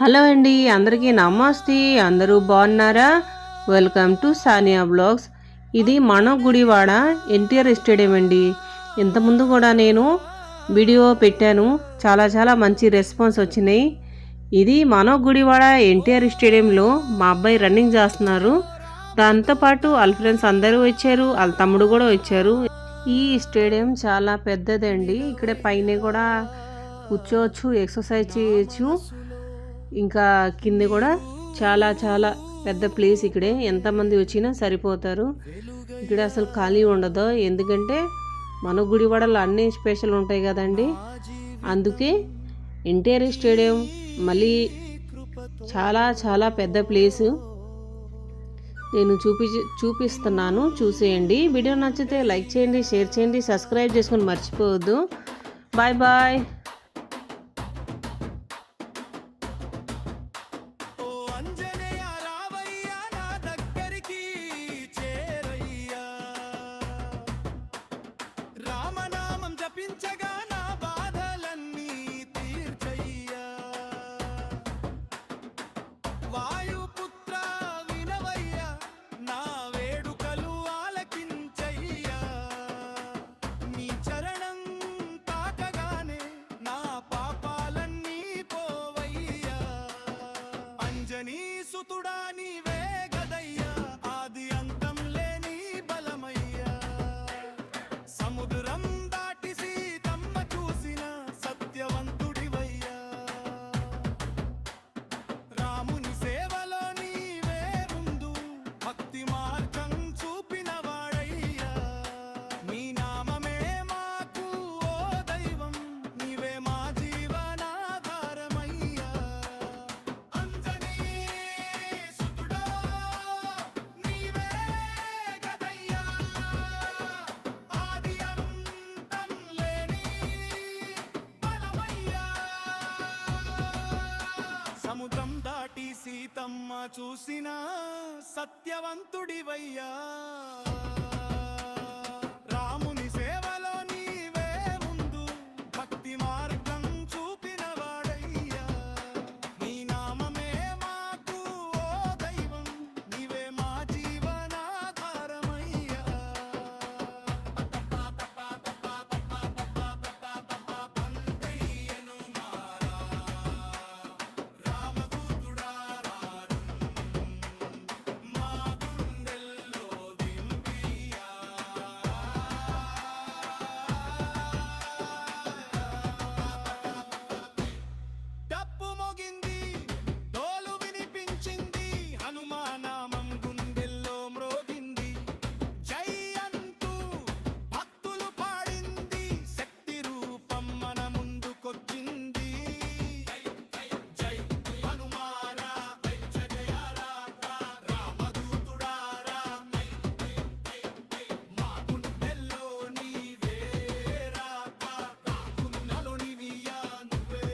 Hello అండి, అందరికీ నమస్తే. అందరూ బాగున్నారా? Welcome to Sania blogs. ఇది మన గుడివాడ ఎన్టీఆర్ స్టేడియం అండి. ఇంతకుముందు కూడా నేను వీడియో పెట్టాను, చాలా మంచి రెస్పాన్స్ వచ్చినాయి. ఇది మన గుడివాడ ఎన్టీఆర్ స్టేడియంలో మా అబ్బాయి రన్నింగ్ చేస్తున్నారు. దాంతోపాటు వాళ్ళ ఫ్రెండ్స్ అందరూ వచ్చారు, వాళ్ళ తమ్ముడు కూడా వచ్చారు. ఈ స్టేడియం చాలా పెద్దదండి. ఇక్కడ పైన కూడా కూర్చోవచ్చు, ఎక్సర్సైజ్ చేయొచ్చు. ఇంకా కింద కూడా చాలా పెద్ద ప్లేస్. ఇక్కడే ఎంతమంది వచ్చినా సరిపోతారు. ఇక్కడ అసలు ఖాళీ ఉండదు, ఎందుకంటే మన గుడివాడలో అన్నీ స్పెషల్ ఉంటాయి కదండి. అందుకే ఎన్టీఆర్ స్టేడియం మళ్ళీ చాలా పెద్ద ప్లేసు. నేను చూపిస్తున్నాను, చూసేయండి. వీడియో నచ్చితే లైక్ చేయండి, షేర్ చేయండి, సబ్స్క్రైబ్ చేసుకొని మర్చిపోవద్దు. Bye bye. రామనామం జపించగా నా బాధలన్నీ తీర్చయ్యా. వాయుపుత్ర వినవయ్యా, నా వేడుకలు ఆలకించయ్యా. నీ చరణం తాకగానే నా పాపాలన్నీ పోవయ్యా. అంజనీ సుతుడా నీవే గదయ్యా, ఆది అంతం లేని బలమయ్యా. సముద్రం దాటి సీతమ్మ చూసిన సత్యవంతుడివయ్యా. రాముని సేవలో నీవే ముందు భక్తి మార్గం చూపిన వాడయ్యా. నీ నామమే మాకు ఓ దైవం, నీవే మా జీవనాధారమయ్యా. అంజనీ సుతుడా నీవే గదయ్యా, ఆది అంతం లేని బలమయ్యా. సముద్రం దాటి సీతమ్మ చూసిన సత్యవంతుడివయ్యా. రాముని సేవలో నీవే ముందు భక్తి మార్గం చూపిన వాడయ్యా. నీ నామమే మాకు ఓ దైవం, నీవే మా జీవనాధారమయ్యా. డప్పు మోగింది, డోలు వినిపించింది, హనుమానామం గుండెల్లో మ్రోగింది. జై అంటూ భక్తులు పాడింది, శక్తి రూపం మన ముందుకొచ్చింది. జై హనుమారా, జయరారా, రామదూతుడారా, మా గుండెల్లో నీవే రాక, రాకున్నలో నీవియా నువ్వే.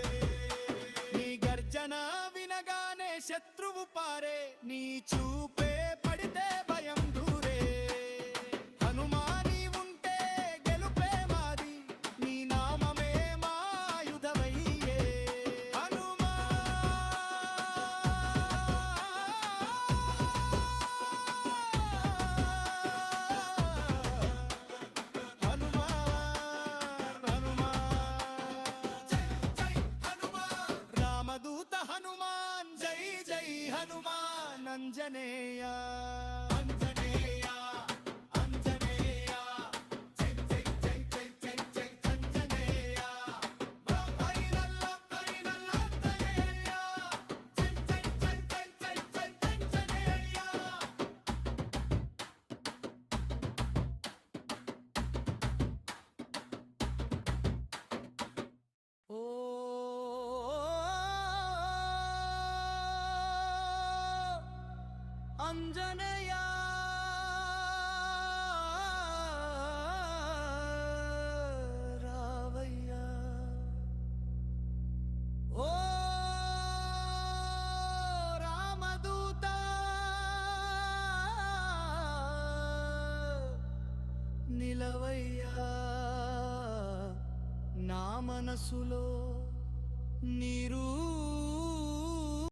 నీ గర్జన వినగానే శత్రువు పారే, నీ చూపే పడితే భయం దూరే. హనుమాని ఉంటే గెలుపే మాది, నీ నామమే మా ఆయుధమయ్యే. హనుమా రామదూత హనుమాన్, జై జై హనుమాన్. అంజనేయ అంజనేయ అంజనేయ, జై జై జై జై జై జై అంజనేయ. బ్రహ్మైనల్ల కైనల్ల అంజనేయ, జై జై జై జై జై జై అంజనేయ. ఓ అంజనేయ రావయ్యా. ఓ రామదూత నిలవయ్యా. నా మనసులో నీ రూపం